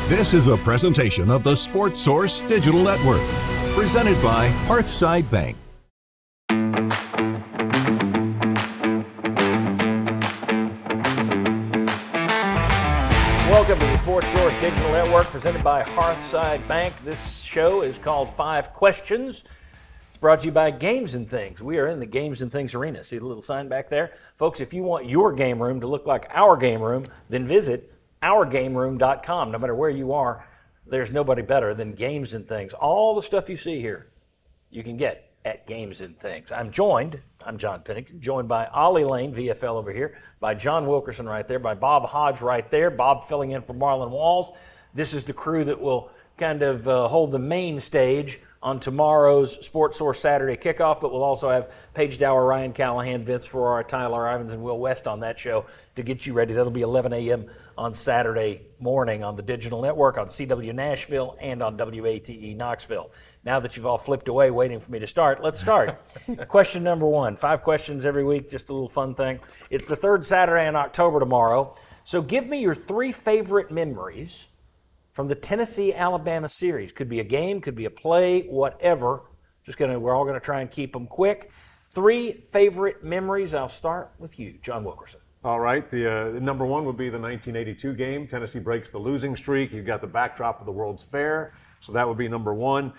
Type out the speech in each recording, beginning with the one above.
This is a presentation of the Sports Source Digital Network, presented by Hearthside Bank. Welcome to the Sports Source Digital Network, presented by Hearthside Bank. This show is called 5 Questions. It's brought to you by Games and Things. We are in the Games and Things arena. See the little sign back there? Folks, if you want your game room to look like our game room, then visit ourgameroom.com. No matter where you are, there's nobody better than Games and Things. All the stuff you see here, you can get at Games and Things. I'm John Pennington, joined by OLLIE Lane, VFL over here, by John Wilkerson right there, by Bob HODGE right there, Bob filling in for Marlon Walls. This is the crew that will kind of hold the main stage on tomorrow's Sports Source Saturday kickoff, but we'll also have Paige Dower, Ryan Callahan, Vince Ferrara, Tyler Ivins, and Will West on that show to get you ready. That'll be 11 a.m. on Saturday morning on the digital network, on CW Nashville, and on WATE Knoxville. Now that you've all flipped away waiting for me to start, let's start. Question number 1. 5 questions every week, just a little fun thing. It's the 3rd Saturday in October tomorrow, so give me your 3 favorite memories from the Tennessee-Alabama series. Could be a game, could be a play, whatever. We're all gonna try and keep them quick. 3 favorite memories. I'll start with you, John Wilkerson. All right, the number 1 would be the 1982 game. Tennessee breaks the losing streak. You've got the backdrop of the World's Fair, so that would be number 1.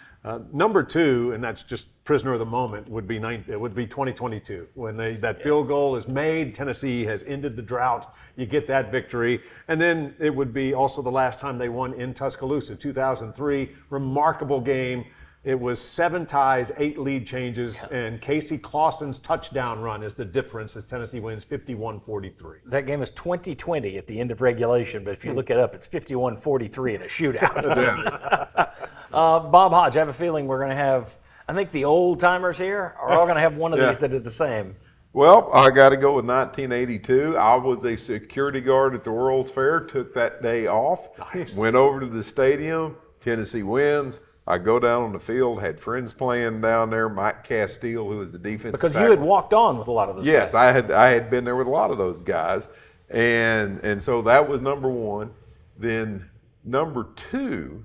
Number 2, and that's just prisoner of the moment, would be 2022 when that field goal is made. Tennessee has ended the drought. You get that victory, and then it would be also the last time they won in Tuscaloosa, 2003. Remarkable game. It was 7 ties, 8 lead changes, and Casey Clausen's touchdown run is the difference as Tennessee wins 51-43. That game is 20-20 at the end of regulation, but if you look it up, it's 51-43 in a shootout. Bob HODGE, I have a feeling we're going to have, I think the old timers here are all going to have one of these that are the same. Well, I got to go with 1982. I was a security guard at the World's Fair, took that day off, went over to the stadium, Tennessee wins. I go down on the field, had friends playing down there, Mike Castile, who was the defensive Because tackle. you had walked on with a lot of those guys. Yes, I had been there with a lot of those guys. And so that was number 1. Then number 2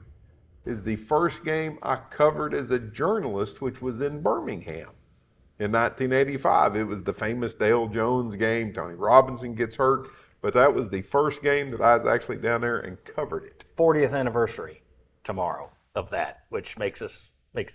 is the first game I covered as a journalist, which was in Birmingham in 1985. It was the famous Dale Jones game. Tony Robinson gets hurt, but that was the first game that I was actually down there and covered it. 40th anniversary tomorrow of that, which makes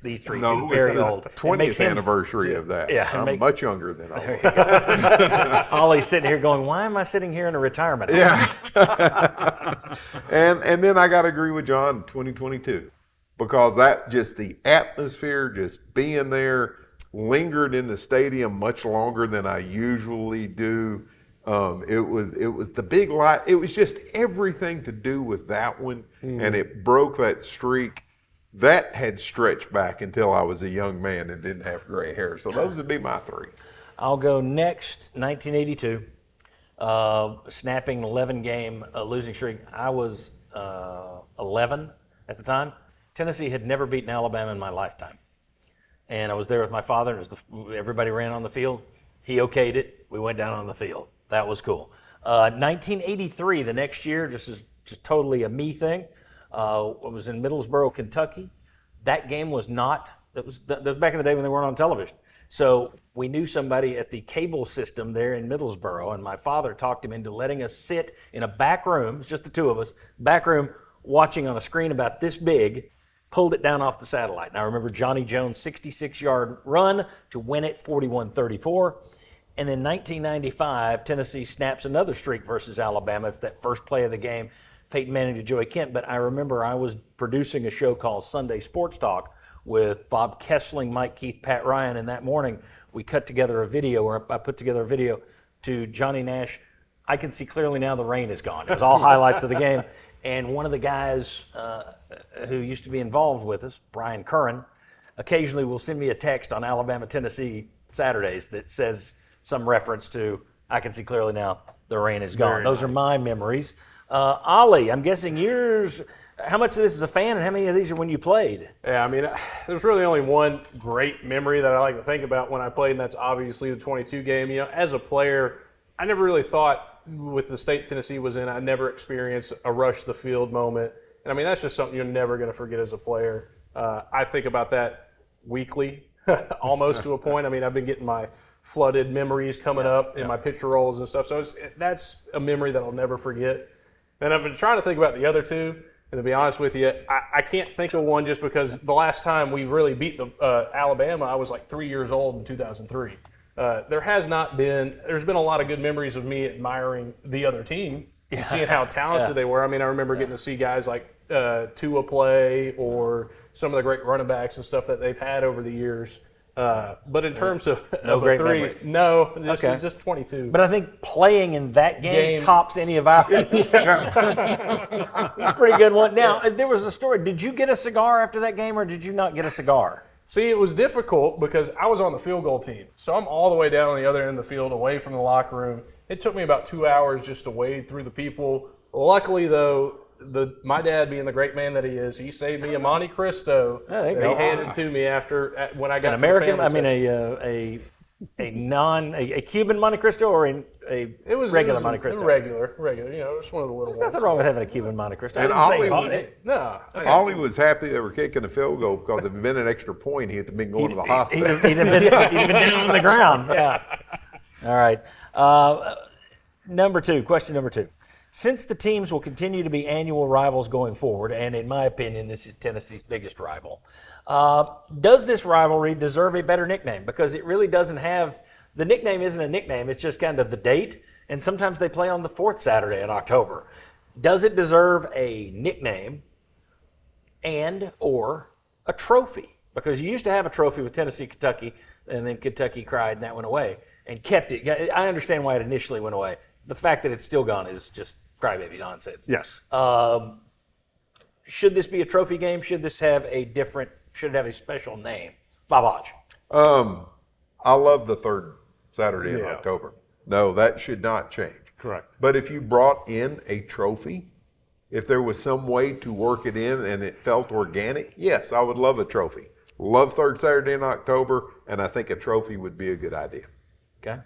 these 3 No, feel very old. 20th anniversary of that. Yeah, I'm much younger than I was. Ollie's sitting here going, why am I sitting here in a retirement home? Yeah. and then I got to agree with John, 2022, because that just the atmosphere, just being there, lingered in the stadium much longer than I usually do. It was the big light. It was just everything to do with that one, and it broke that streak. That had stretched back until I was a young man and didn't have gray hair. So those would be my 3. I'll go next, 1982, snapping 11-game losing streak. I was 11 at the time. Tennessee had never beaten Alabama in my lifetime. And I was there with my father, and everybody ran on the field. He okayed it. We went down on the field. That was cool. 1983, the next year, just totally a me thing. It was in Middlesboro, Kentucky. That game was not, that was back in the day when they weren't on television. So we knew somebody at the cable system there in Middlesboro, and my father talked him into letting us sit in a back room, it's just the 2 of us, back room, watching on a screen about this big, pulled it down off the satellite. And I remember Johnny Jones' 66-yard run to win it 41-34. And then 1995, Tennessee snaps another streak versus Alabama. It's that first play of the game, Peyton Manning to Joey Kent. But I remember I was producing a show called Sunday Sports Talk with Bob Kessling, Mike Keith, Pat Ryan. And that morning, we cut together a video, or I put together a video to Johnny Nash. I can see clearly now the rain is gone. It was all highlights of the game. And one of the guys who used to be involved with us, Brian Curran, occasionally will send me a text on Alabama-Tennessee Saturdays that says some reference to, I can see clearly now the rain is gone. Those are my memories. OLLIE, I'm guessing yours, how much of this is a fan and how many of these are when you played? Yeah, I mean, there's really only one great memory that I like to think about when I played, and that's obviously the 22 game. You know, as a player, I never really thought with the state Tennessee was in, I never experienced a rush the field moment And I mean, that's just something you're never going to forget as a player. I think about that weekly, almost to a point. I mean, I've been getting my flooded memories coming up in my picture rolls and stuff. So that's a memory that I'll never forget. And I've been trying to think about the other two. And to be honest with you, I can't think of one just because the last time we really beat the Alabama, I was like 3 years old in 2003. There's been a lot of good memories of me admiring the other team and seeing how talented they were. I mean, I remember getting to see guys like Tua play or some of the great running backs and stuff that they've had over the years. But in terms of No a great three, memories. no, just 22. But I think playing in that game tops any of ours. Pretty good one. Now, there was a story. Did you get a cigar after that game, or did you not get a cigar? See, it was difficult because I was on the field goal team. So I'm all the way down on the other end of the field, away from the locker room. It took me about 2 hours just to wade through the people. Luckily, though, my dad, being the great man that he is, he saved me a Monte Cristo that he handed to me when I got An American, to the family a Cuban Monte Cristo, or a regular Monte Cristo? Regular. You know, it's one of the little There's ones. nothing wrong with having a Cuban Monte Cristo. And I didn't say Ollie, hate it. No. Ollie was happy they were kicking the field goal because if it had been an extra point, he'd have been going to the hospital. He'd have been down on the ground. Yeah. All right. Question number two. Since the teams will continue to be annual rivals going forward, and in my opinion, this is Tennessee's biggest rival, does this rivalry deserve a better nickname? Because it really doesn't have – the nickname isn't a nickname. It's just kind of the date, and sometimes they play on the fourth Saturday in October. Does it deserve a nickname and or a trophy? Because you used to have a trophy with Tennessee, Kentucky, and then Kentucky cried and that went away and kept it. I understand why it initially went away. The fact that it's still gone is just crybaby nonsense. Yes. Should this be a trophy game? Should it have a special name? Bob Hodge. I love the third Saturday in October. No, that should not change. Correct. But if you brought in a trophy, if there was some way to work it in and it felt organic, yes, I would love a trophy. Love third Saturday in October, and I think a trophy would be a good idea. Okay.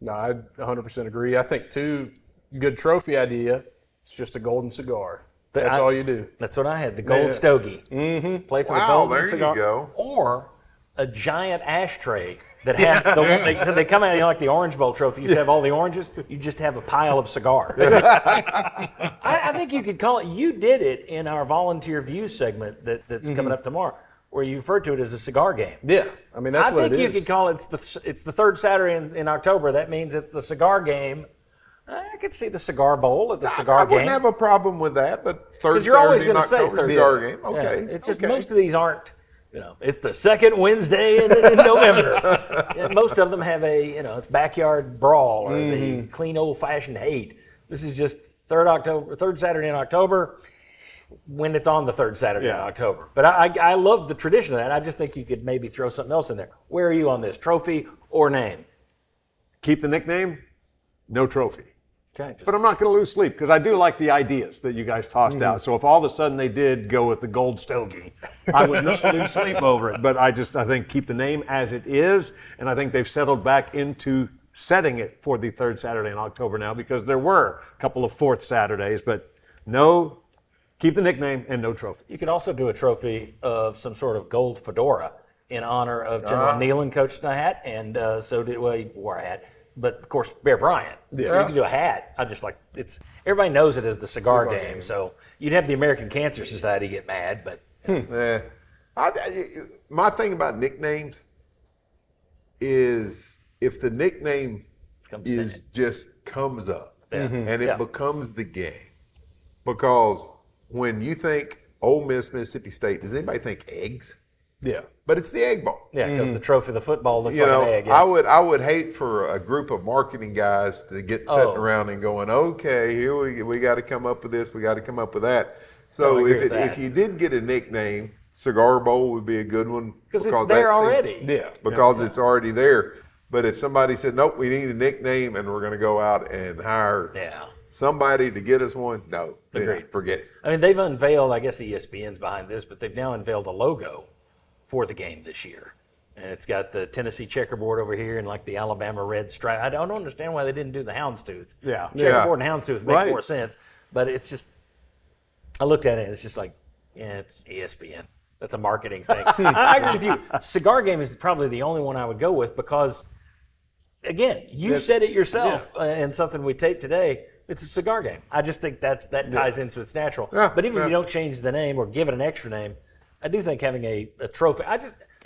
No, I 100% agree. I think, too, good trophy idea, it's just a golden cigar. That's all you do. That's what I had, the gold stogie. Mm-hmm. Play for the golden there cigar. you go. Or a giant ashtray that has the one they come out, like the Orange Bowl trophy. You used to have all the oranges. You just have a pile of cigars. I think you could call it. You did it in our volunteer view segment that's coming up tomorrow, where you referred to it as a cigar game. Yeah, I mean that's what it is. I think you could call it. It's the third Saturday in October. That means it's the cigar game. I could see the cigar bowl at the cigar game. I wouldn't have a problem with that, but third you're always Saturday in going to say October third cigar game. Okay. Yeah, it's just most of these aren't. It's the second Wednesday in November. And most of them have it's backyard brawl or the clean old-fashioned hate. This is just third Saturday in October, when it's on the third Saturday in October. But I love the tradition of that. I just think you could maybe throw something else in there. Where are you on this, trophy or name? Keep the nickname, no trophy. Okay. But I'm not going to lose sleep because I do like the ideas that you guys tossed out. So if all of a sudden they did go with the gold stogie, I would not lose sleep over it. But I think keep the name as it is, and I think they've settled back into setting it for the third Saturday in October now, because there were a couple of fourth Saturdays, but keep the nickname and no trophy. You could also do a trophy of some sort of gold fedora in honor of General Nealon coached a hat, and he wore a hat. But of course, Bear Bryant. Yeah. So you can do a hat. Everybody knows it as the cigar game. So you'd have the American Cancer Society get mad, but my thing about nicknames is if the nickname comes up and it becomes the game. Because when you think Ole Miss, Mississippi State, does anybody think eggs? Yeah. But it's the Egg Bowl. Yeah, because the trophy of the football looks like an egg. Yeah. I would hate for a group of marketing guys to get sitting around and going, okay, here we got to come up with this, we got to come up with that. So if you did get a nickname, Cigar Bowl would be a good one. Because it's there already. Because it's already there. But if somebody said, nope, we need a nickname and we're going to go out and hire somebody to get us one, no, forget it. I mean, they've unveiled, I guess ESPN's behind this, but they've now unveiled a logo for the game this year. And it's got the Tennessee checkerboard over here and like the Alabama red stripe. I don't understand why they didn't do the houndstooth. Yeah. Checkerboard and houndstooth make more sense, but it's just I looked at it and it's just like, yeah, it's ESPN. That's a marketing thing. I agree with you. Cigar Game is probably the only one I would go with because, again, you said it yourself in something we taped today. It's a cigar game. I just think that ties into its natural. Yeah, but even if you don't change the name or give it an extra name, I do think having a trophy.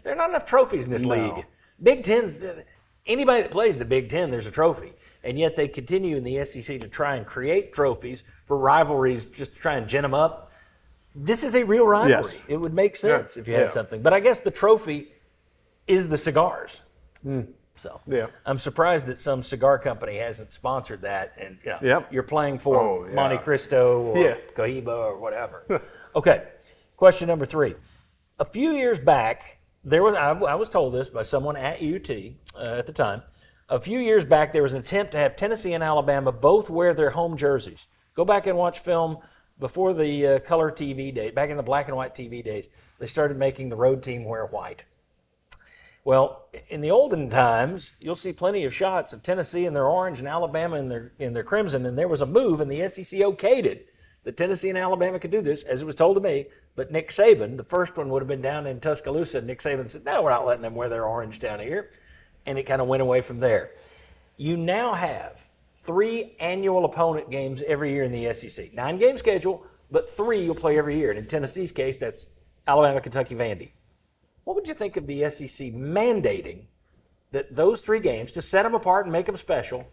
There are not enough trophies in this league. Big Ten's, anybody that plays the Big Ten, there's a trophy. And yet they continue in the SEC to try and create trophies for rivalries, just to try and gin them up. This is a real rivalry. Yes. It would make sense if you had something. But I guess the trophy is the cigars. So I'm surprised that some cigar company hasn't sponsored that. And you're playing for Monte Cristo or Cohiba or whatever. Okay, question number 3. A few years back, I was told this by someone at UT at the time. A few years back, there was an attempt to have Tennessee and Alabama both wear their home jerseys. Go back and watch film before the color TV day, back in the black and white TV days. They started making the road team wear white. Well, in the olden times, you'll see plenty of shots of Tennessee in their orange and Alabama in their crimson, and there was a move, and the SEC okayed it, that Tennessee and Alabama could do this, as it was told to me. But Nick Saban, the first one would have been down in Tuscaloosa, and Nick Saban said, no, we're not letting them wear their orange down here. And it kind of went away from there. You now have 3 annual opponent games every year in the SEC. 9-game schedule, but 3 you'll play every year. And in Tennessee's case, that's Alabama, Kentucky, Vandy. What would you think of the SEC mandating that those 3 games, to set them apart and make them special,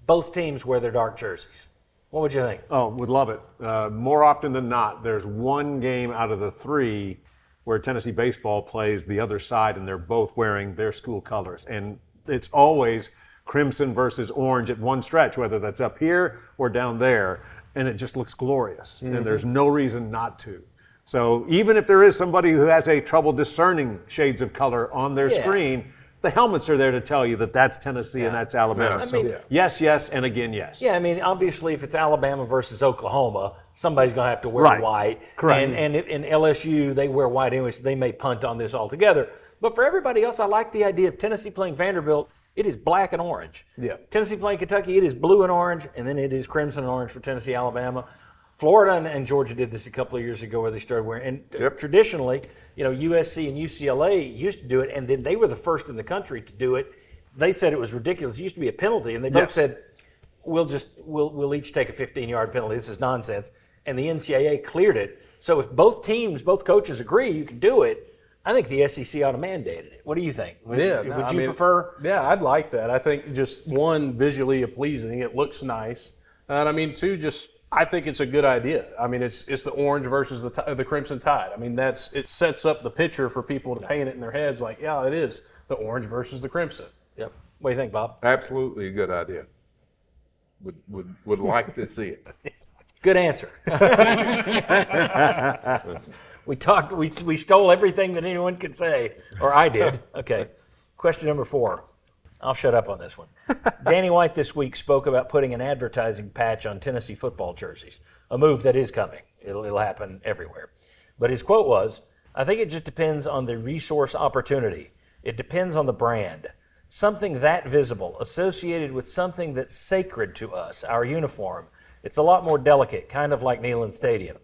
both teams wear their dark jerseys? What would you think? Oh, would love it. More often than not, there's 1 game out of the 3 where Tennessee baseball plays the other side, and they're both wearing their school colors. And it's always crimson versus orange at one stretch, whether that's up here or down there, and it just looks glorious. And there's no reason not to. So even if there is somebody who has a trouble discerning shades of color on their screen, the helmets are there to tell you that that's Tennessee and that's Alabama. I So mean, yes, yes, and again, yes. Yeah, I mean, obviously, if it's Alabama versus Oklahoma, somebody's going to have to wear white. Correct. And in LSU, they wear white anyway, so they may punt on this altogether. But for everybody else, I like the idea of Tennessee playing Vanderbilt. It is black and orange. Yeah. Tennessee playing Kentucky, it is blue and orange, and then it is crimson and orange for Tennessee, Alabama. Florida and Georgia did this a couple of years ago where they started wearing. And traditionally, USC and UCLA used to do it, and then they were the first in the country to do it. They said it was ridiculous. It used to be a penalty, and they both said, we'll each take a 15-yard penalty. This is nonsense. And the NCAA cleared it. So if both coaches agree you can do it, I think the SEC ought to mandate it. What do you think? Would you prefer? Yeah, I'd like that. I think just 1, visually pleasing. It looks nice. And I mean, 2, I think it's a good idea. I mean, it's the orange versus the Crimson Tide. I mean, it sets up the picture for people to paint it in their heads like, yeah, it is the orange versus the crimson. Yep. What do you think, Bob? Absolutely a good idea. Would like to see it. Good answer. We stole everything that anyone could say, or I did. Okay. Question number 4. I'll shut up on this one. Danny White this week spoke about putting an advertising patch on Tennessee football jerseys, a move that is coming. It'll happen everywhere. But his quote was, I think it just depends on the resource opportunity. It depends on the brand. Something that visible, associated with something that's sacred to us, our uniform. It's a lot more delicate, kind of like Neyland Stadium.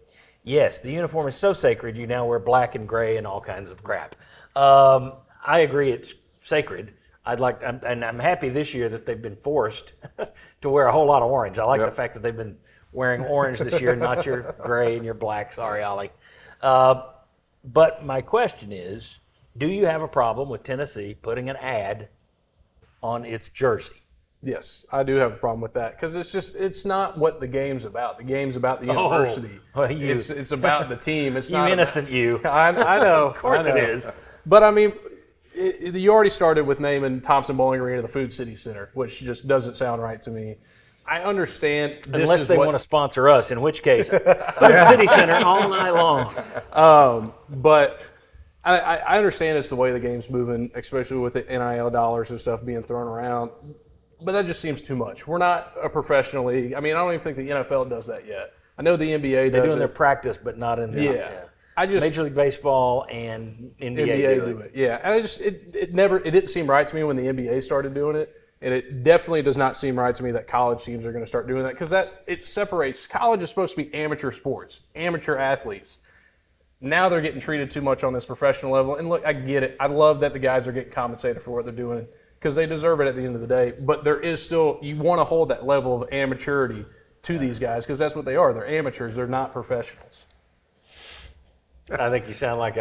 Yes, the uniform is so sacred you now wear black and gray and all kinds of crap. I agree it's sacred. I'm happy this year that they've been forced to wear a whole lot of orange. I like the fact that they've been wearing orange this year, not your gray and your black. Sorry, Ollie. But my question is, do you have a problem with Tennessee putting an ad on its jersey? Yes, I do have a problem with that because it's not what the game's about. The game's about the university. It's about the team. It's not innocent you. I know. Of course it is. But I mean, you already started with naming Thompson Bowling Arena the Food City Center, which just doesn't sound right to me. I understand unless they want to sponsor us, in which case Food City Center all night long. But I understand it's the way the game's moving, especially with the NIL dollars and stuff being thrown around. But that just seems too much. We're not a professional league. I mean, I don't even think the NFL does that yet. I know the NBA does. They're doing their practice, but not in the Major League Baseball and NBA do it. Yeah, and it didn't seem right to me when the NBA started doing it. And it definitely does not seem right to me that college teams are going to start doing that, because it separates. College is supposed to be amateur sports, amateur athletes. Now they're getting treated too much on this professional level. And look, I get it. I love that the guys are getting compensated for what they're doing because they deserve it at the end of the day. But there is still, you want to hold that level of amateurity to these guys because that's what they are. They're amateurs. They're not professionals. I think you sound like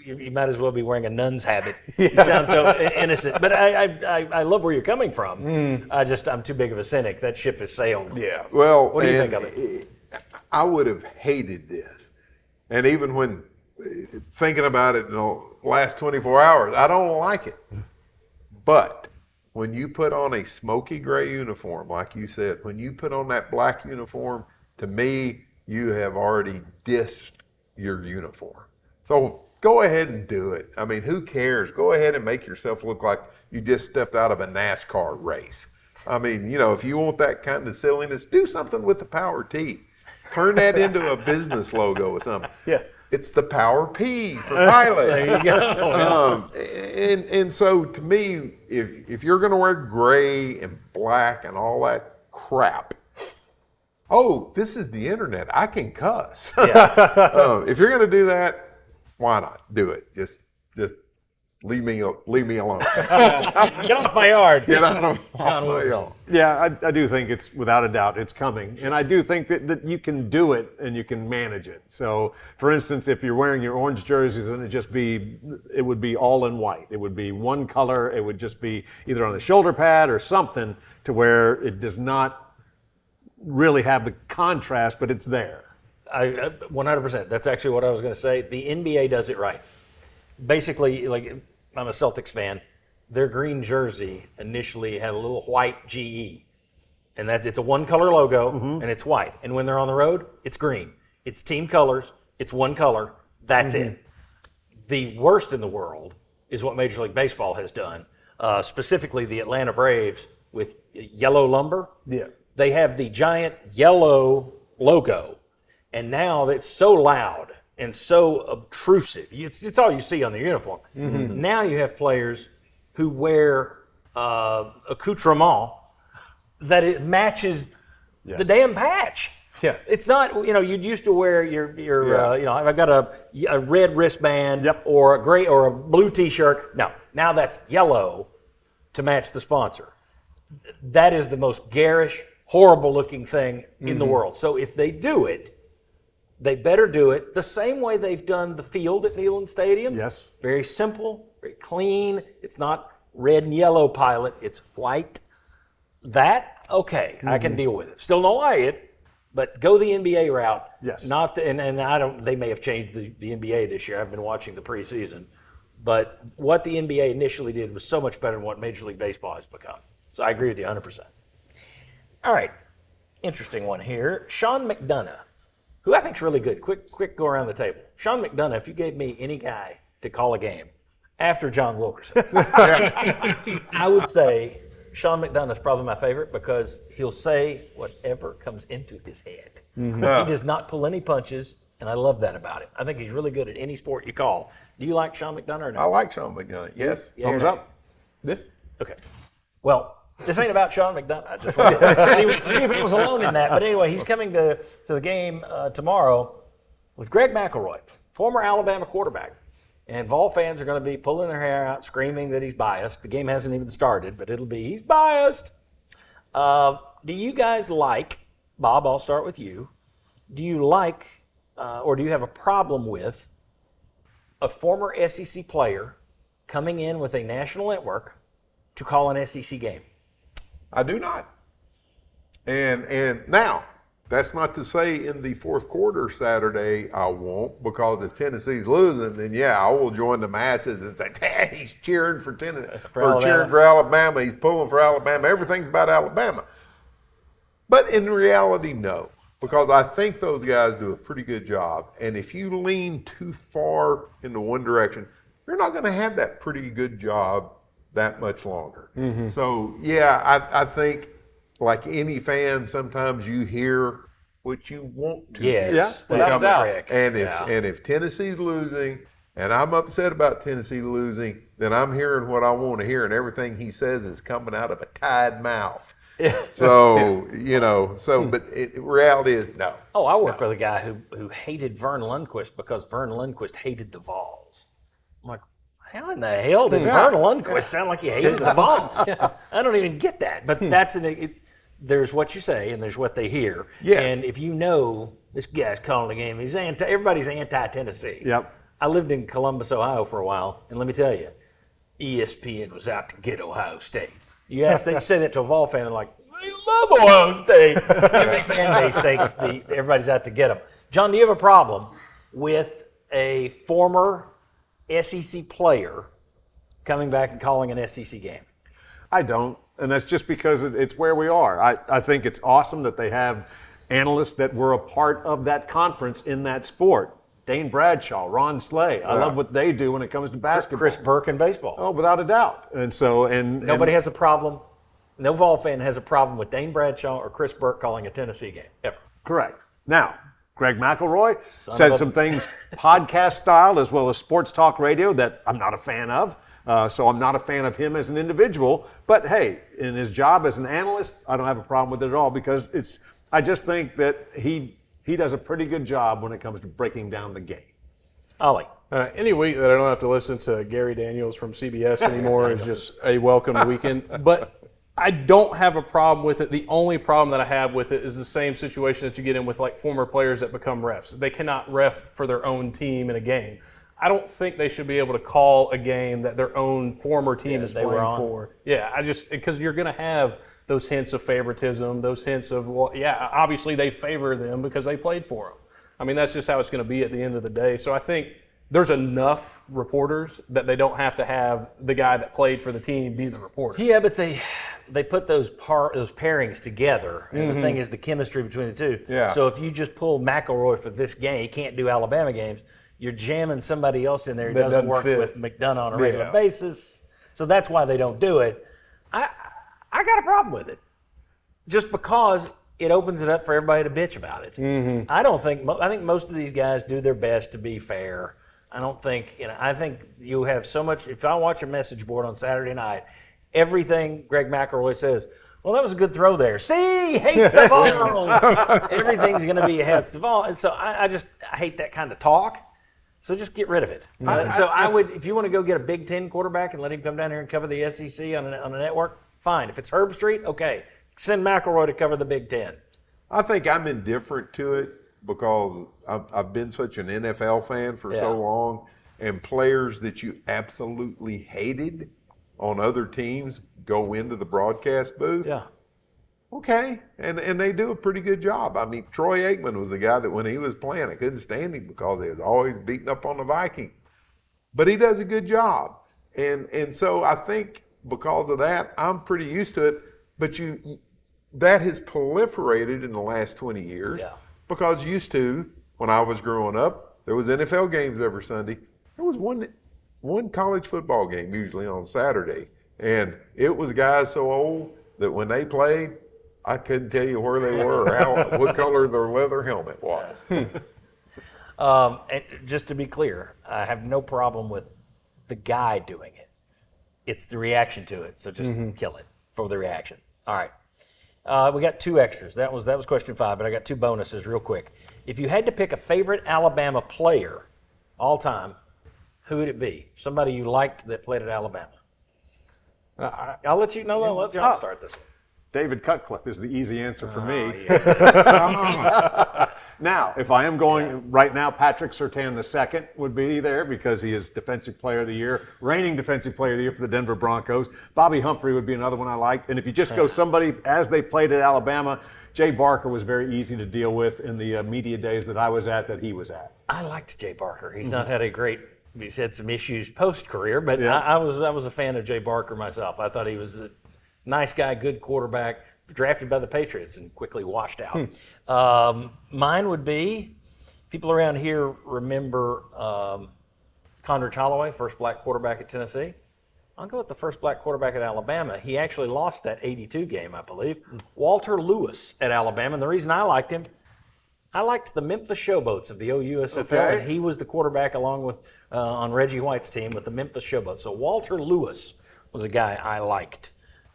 you might as well be wearing a nun's habit. You sound so innocent. But I love where you're coming from. I'm too big of a cynic. That ship has sailed. Yeah. Well, what do you think of it? I would have hated this. And even when thinking about it in the last 24 hours, I don't like it. But when you put on a smoky gray uniform, like you said, when you put on that black uniform, to me, you have already dissed your uniform. So go ahead and do it. I mean, who cares? Go ahead and make yourself look like you just stepped out of a NASCAR race. I mean, if you want that kind of silliness, do something with the Power T. Turn that into a business logo or something. Yeah. It's the Power P for pilot. There you go. And so to me, if you're going to wear gray and black and all that crap, this is the internet. I can cuss. Yeah. If you're going to do that, why not do it? Just leave me alone. Get off my yard. Get out of my yard. Yeah, I do think it's, without a doubt, it's coming. And I do think that you can do it and you can manage it. So, for instance, if you're wearing your orange jerseys, then it would be all in white. It would be one color. It would just be either on the shoulder pad or something to where it does not really have the contrast, but it's there. 100%. That's actually what I was going to say. The NBA does it right. Basically, like, I'm a Celtics fan. Their green jersey initially had a little white GE, and it's a one-color logo, and it's white. And when they're on the road, it's green. It's team colors. It's one color. That's it. The worst in the world is what Major League Baseball has done, specifically the Atlanta Braves with yellow lumber. Yeah. They have the giant yellow logo, and now it's so loud and so obtrusive. It's all you see on the uniform. Now you have players who wear accoutrement that it matches the damn patch. Yeah. It's not, you'd used to wear your I've got a red wristband or a gray or a blue T-shirt. No, now that's yellow to match the sponsor. That is the most garish, horrible-looking thing in the world. So if they do it, they better do it the same way they've done the field at Neyland Stadium. Yes. Very simple, very clean. It's not red and yellow pilot. It's white. That, okay, I can deal with it. Still don't like it, but go the NBA route. Yes. Not the, and I don't. They may have changed the NBA this year. I've been watching the preseason, but what the NBA initially did was so much better than what Major League Baseball has become. So I agree with you 100%. All right, interesting one here. Sean McDonough, who I think is really good. Quick go around the table. Sean McDonough, if you gave me any guy to call a game after John Wilkerson, I would say Sean McDonough is probably my favorite because he'll say whatever comes into his head. He does not pull any punches, and I love that about him. I think he's really good at any sport you call. Do you like Sean McDonough or not? I like Sean McDonough. Yes. Yeah, Thumbs right. up. Yeah. Okay. Well, this ain't about Sean McDonough. I just wanted to see if he was alone in that. But anyway, he's coming to the game tomorrow with Greg McElroy, former Alabama quarterback. And Vol fans are going to be pulling their hair out, screaming that he's biased. The game hasn't even started, but it'll be, he's biased. Do you guys like, Bob, I'll start with you. Do you like, or do you have a problem with a former SEC player coming in with a national network to call an SEC game? I do not. And now, that's not to say in the fourth quarter Saturday I won't, because if Tennessee's losing, then I will join the masses and say, "Dad, he's cheering for Tennessee, or cheering for Alabama. He's pulling for Alabama. Everything's about Alabama." But in reality, no, because I think those guys do a pretty good job. And if you lean too far in the one direction, you're not going to have that pretty good job that much longer. So, I think, like any fan, sometimes you hear what you want to hear. Yes, Yeah, that's the without trick. And if Tennessee's losing, and I'm upset about Tennessee losing, then I'm hearing what I want to hear, and everything he says is coming out of a tied mouth. So, but reality is no. Oh, I worked with a guy who hated Vern Lundquist because Vern Lundquist hated the Vols. I'm like, how in the hell did Vern Lundquist sound like he hated the Vols? I don't even get that. But that's there's what you say and there's what they hear. Yes. And if you know this guy's calling the game, everybody's anti-Tennessee. Yep. I lived in Columbus, Ohio for a while, and let me tell you, ESPN was out to get Ohio State. You say that to a Vol fan, they're like, they love Ohio State. Every fan base thinks everybody's out to get them. John, do you have a problem with a former SEC player coming back and calling an SEC game? I don't, and that's just because it's where we are. I think it's awesome that they have analysts that were a part of that conference in that sport. Dane Bradshaw, Ron Slay. I love what they do when it comes to basketball. Chris Burke in baseball. Oh, without a doubt. Nobody has a problem. No Vol fan has a problem with Dane Bradshaw or Chris Burke calling a Tennessee game, ever. Correct. Now, Greg McElroy said some things podcast style as well as sports talk radio that I'm not a fan of. So I'm not a fan of him as an individual. But hey, in his job as an analyst, I don't have a problem with it at all because I just think that he does a pretty good job when it comes to breaking down the game. Ollie. Any week that I don't have to listen to Gary Daniels from CBS anymore is just a welcome weekend. But I don't have a problem with it. The only problem that I have with it is the same situation that you get in with like former players that become refs. They cannot ref for their own team in a game. I don't think they should be able to call a game that their own former team is playing for. Yeah, because you're going to have those hints of favoritism, those hints of, obviously they favor them because they played for them. I mean, that's just how it's going to be at the end of the day. So I think there's enough reporters that they don't have to have the guy that played for the team be the reporter. Yeah, but they put those pairings together, and the thing is the chemistry between the two. Yeah. So if you just pull McElroy for this game, he can't do Alabama games. You're jamming somebody else in there who doesn't work with McDonough on a regular basis. So that's why they don't do it. I got a problem with it, just because it opens it up for everybody to bitch about it. Mm-hmm. I think most of these guys do their best to be fair. I don't think, I think you have so much. If I watch a message board on Saturday night, everything Greg McElroy says, well, that was a good throw there. See, hate the Vols. Everything's going to be hates the Vols. And so I hate that kind of talk. So just get rid of it. I would, if you want to go get a Big Ten quarterback and let him come down here and cover the SEC on a network, fine. If it's Herb Street, okay. Send McElroy to cover the Big Ten. I think I'm indifferent to it because I've been such an NFL fan for so long, and players that you absolutely hated on other teams go into the broadcast booth. Yeah. Okay, and they do a pretty good job. I mean, Troy Aikman was the guy that when he was playing, I couldn't stand him because he was always beating up on the Vikings. But he does a good job. And so I think because of that, I'm pretty used to it. But that has proliferated in the last 20 years because used to, when I was growing up, there was NFL games every Sunday. There was one college football game usually on Saturday. And it was guys so old that when they played, I couldn't tell you where they were or what color their leather helmet was. And just to be clear, I have no problem with the guy doing it. It's the reaction to it. So just kill it for the reaction. All right. We got two extras. That was question 5, but I got 2 bonuses real quick. If you had to pick a favorite Alabama player all time, who would it be? Somebody you liked that played at Alabama. I'll let you know. I'll let John start this one. David Cutcliffe is the easy answer for me. Now, if I am going right now, Patrick Surtain II would be there because he is Defensive Player of the Year, reigning Defensive Player of the Year for the Denver Broncos. Bobby Humphrey would be another one I liked. And if you just go somebody as they played at Alabama, Jay Barker was very easy to deal with in the media days that I was at, that he was at. I liked Jay Barker. He's not had a great. He's had some issues post-career, but I was a fan of Jay Barker myself. I thought he was a nice guy, good quarterback, drafted by the Patriots and quickly washed out. Mine would be, people around here remember Condredge Holloway, first black quarterback at Tennessee. I'll go with the first black quarterback at Alabama. He actually lost that 82 game, I believe. Walter Lewis at Alabama. And the reason I liked him, I liked the Memphis Showboats of the OUSFL, Okay. and he was the quarterback along with on Reggie White's team with the Memphis Showboats. So Walter Lewis was a guy I liked.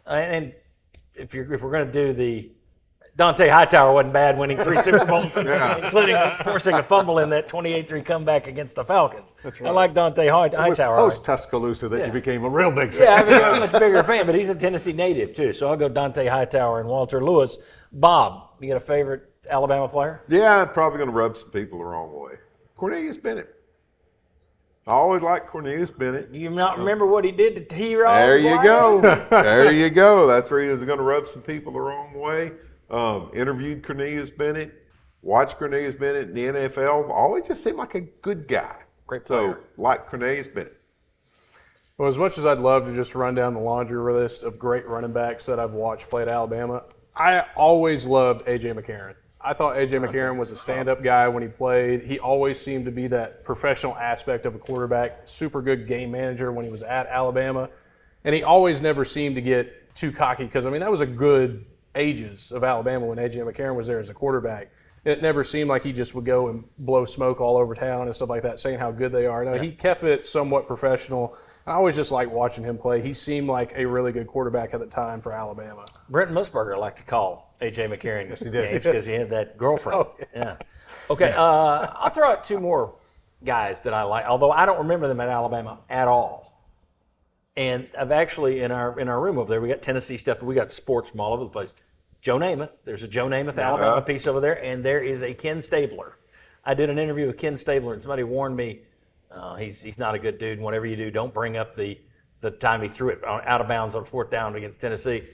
And if we're going to do the Dante Hightower wasn't bad, winning 3 Super Bowls, including forcing a fumble in that 28-3 comeback against the Falcons. That's right. I like Dante It was Hightower. post Tuscaloosa that you became a real big fan. Yeah, I mean, I'm a much bigger fan, but he's a Tennessee native too. So I'll go Dante Hightower and Walter Lewis. Bob, you got a favorite Alabama player? Yeah, probably going to rub some people the wrong way. Cornelius Bennett. I always liked Cornelius Bennett. Do you not remember what he did to T-Rob? There you go. There you go. That's where he was going to rub some people the wrong way. Interviewed Cornelius Bennett. Watched Cornelius Bennett in the NFL. Always just seemed like a good guy. Great player. So, like Cornelius Bennett. Well, as much as I'd love to just run down the laundry list of great running backs that I've watched play at Alabama, I always loved A.J. McCarron. I thought A.J. McCarron was a stand-up guy when he played. He always seemed to be that professional aspect of a quarterback, super good game manager when he was at Alabama. And he always never seemed to get too cocky because, I mean, that was a good ages of Alabama when A.J. McCarron was there as a quarterback. It never seemed like he just would go and blow smoke all over town and stuff like that, saying how good they are. No, he kept it somewhat professional. I always just liked watching him play. He seemed like a really good quarterback at the time for Alabama. Brent Musburger liked to call A.J. McCarron games because he had that girlfriend. Yeah. Okay, I'll throw out 2 more guys that I like, although I don't remember them at Alabama at all. And I've actually, in our room over there, we got Tennessee stuff, but we got sports from all over the place. Joe Namath. There's a Joe Namath Alabama piece over there, and there is a Ken Stabler. I did an interview with Ken Stabler, and somebody warned me he's not a good dude, and whatever you do, don't bring up the time he threw it out of bounds on 4th down against Tennessee.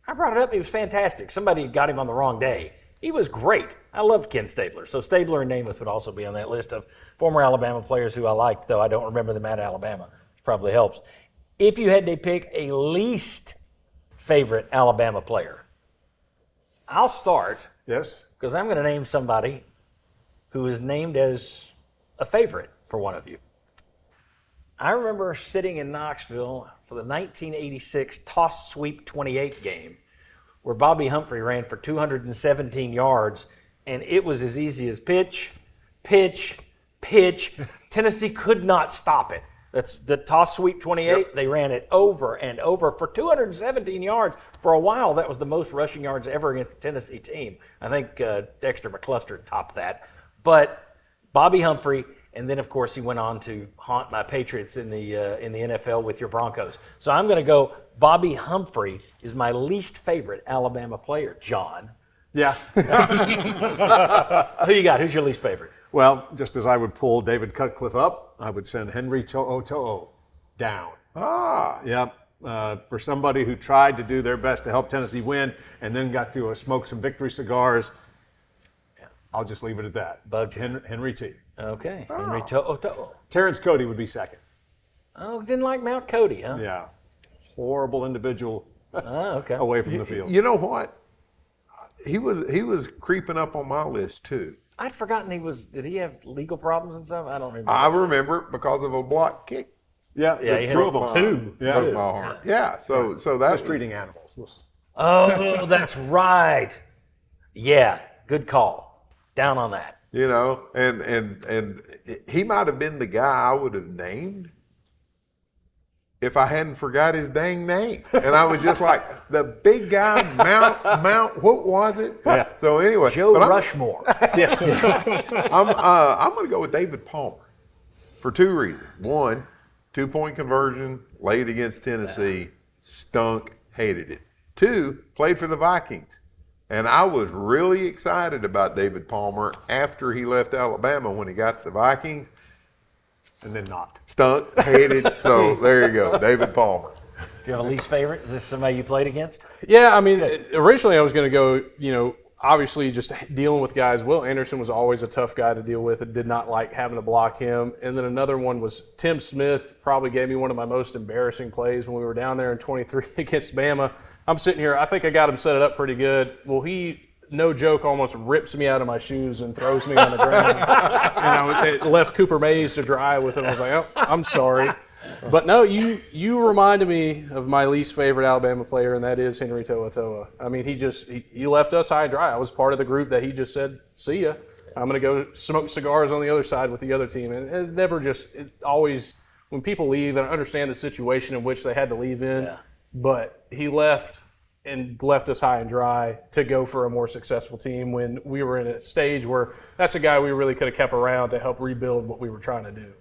I brought it up, and he was fantastic. Somebody got him on the wrong day. He was great. I loved Ken Stabler. So Stabler and Namath would also be on that list of former Alabama players who I liked, though I don't remember them at Alabama, which probably helps. If you had to pick a least favorite Alabama player, I'll start. Yes. Because I'm going to name somebody who is named as a favorite for one of you. I remember sitting in Knoxville for the 1986 Toss Sweep 28 game where Bobby Humphrey ran for 217 yards, and it was as easy as pitch, pitch, pitch. Tennessee could not stop it. That's the Toss Sweep 28. Yep. They ran it over and over for 217 yards. For a while, that was the most rushing yards ever against the Tennessee team. I think Dexter McCluster topped that. But Bobby Humphrey, and then, of course, he went on to haunt my Patriots in the NFL with your Broncos. So I'm going to go Bobby Humphrey is my least favorite Alabama player, John. Yeah. Who you got? Who's your least favorite? Well, just as I would pull David Cutcliffe up, I would send Henry To'o down. Yep. For somebody who tried to do their best to help Tennessee win and then got to smoke some victory cigars, I'll just leave it at that. But Henry T. Okay. Henry To'o. Terrence Cody would be second. Oh, didn't like Mount Cody, huh? Yeah. Horrible individual Okay. away from the field. You know what? He was creeping up on my list too. I'd forgotten did he have legal problems and stuff? I don't remember. I remember it because of a block kick. Yeah, he had 2 of them. 2. Yeah. Broke my heart. Yeah, so that's Mistreating animals. Oh, that's right. Yeah, good call. Down on that. You know, and he might have been the guy I would have named if I hadn't forgot his dang name. And I was just like, the big guy, Mount, what was it? Yeah. So anyway. Joe Rushmore. I'm going to go with David Palmer for 2 reasons. 1, 2-point conversion, late against Tennessee, stunk, hated it. 2, played for the Vikings. And I was really excited about David Palmer after he left Alabama when he got to the Vikings. And then not. Stunk, hated. So there you go, David Palmer. Do you have a least favorite? Is this somebody you played against? Yeah, I mean, originally I was going to go, obviously just dealing with guys. Will Anderson was always a tough guy to deal with. I did not like having to block him. And then another one was Tim Smith, probably gave me one of my most embarrassing plays when we were down there in 23 against Bama. I'm sitting here, I think I got him set it up pretty good. Well, he, no joke, almost rips me out of my shoes and throws me on the ground. It left Cooper Mays to dry with it. I was like, oh, I'm sorry. But no, you reminded me of my least favorite Alabama player, and that is Henry To'o. I mean, he left us high and dry. I was part of the group that he just said, see ya. I'm going to go smoke cigars on the other side with the other team. And it's never always, when people leave, and I understand the situation in which they had to leave in, but he left and left us high and dry to go for a more successful team when we were in a stage where that's a guy we really could have kept around to help rebuild what we were trying to do.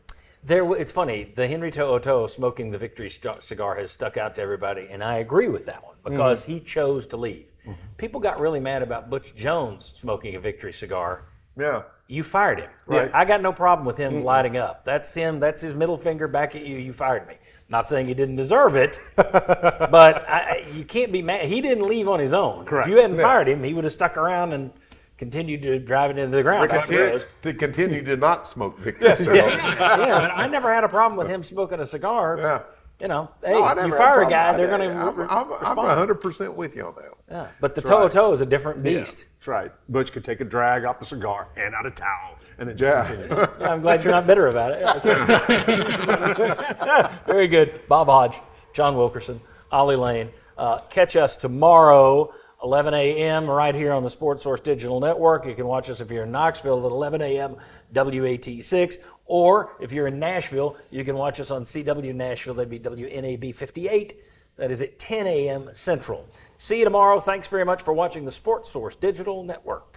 It's funny, the Henry To'oto'o smoking the victory cigar has stuck out to everybody, and I agree with that one because he chose to leave. People got really mad about Butch Jones smoking a victory cigar. Yeah. You fired him. Right. I got no problem with him lighting up. That's him. That's his middle finger back at you. You fired me. Not saying he didn't deserve it, but you can't be mad. He didn't leave on his own. Correct. If you hadn't fired him, he would have stuck around and continued to drive it into the ground. To continue to not smoke victory cigars. Yeah, but I never had a problem with him smoking a cigar. Yeah. You know, hey, No, I never you had fire a problem. guy, they're I- going to I'm respond. 100% with you on that. Yeah. But the right. To'oto'o is a different beast. That's right. Butch could take a drag off the cigar, hand out a towel, and then Yeah. continue. Yeah, I'm glad you're not bitter about it. Yeah, that's right. Very good. Bob Hodge, John Wilkerson, Ollie Lane. Catch us tomorrow, 11 a.m. right here on the Sports Source Digital Network. You can watch us if you're in Knoxville at 11 a.m. WAT6. Or if you're in Nashville, you can watch us on CW Nashville. That'd be WNAB 58. That is at 10 a.m. Central. See you tomorrow. Thanks very much for watching the Sports Source Digital Network.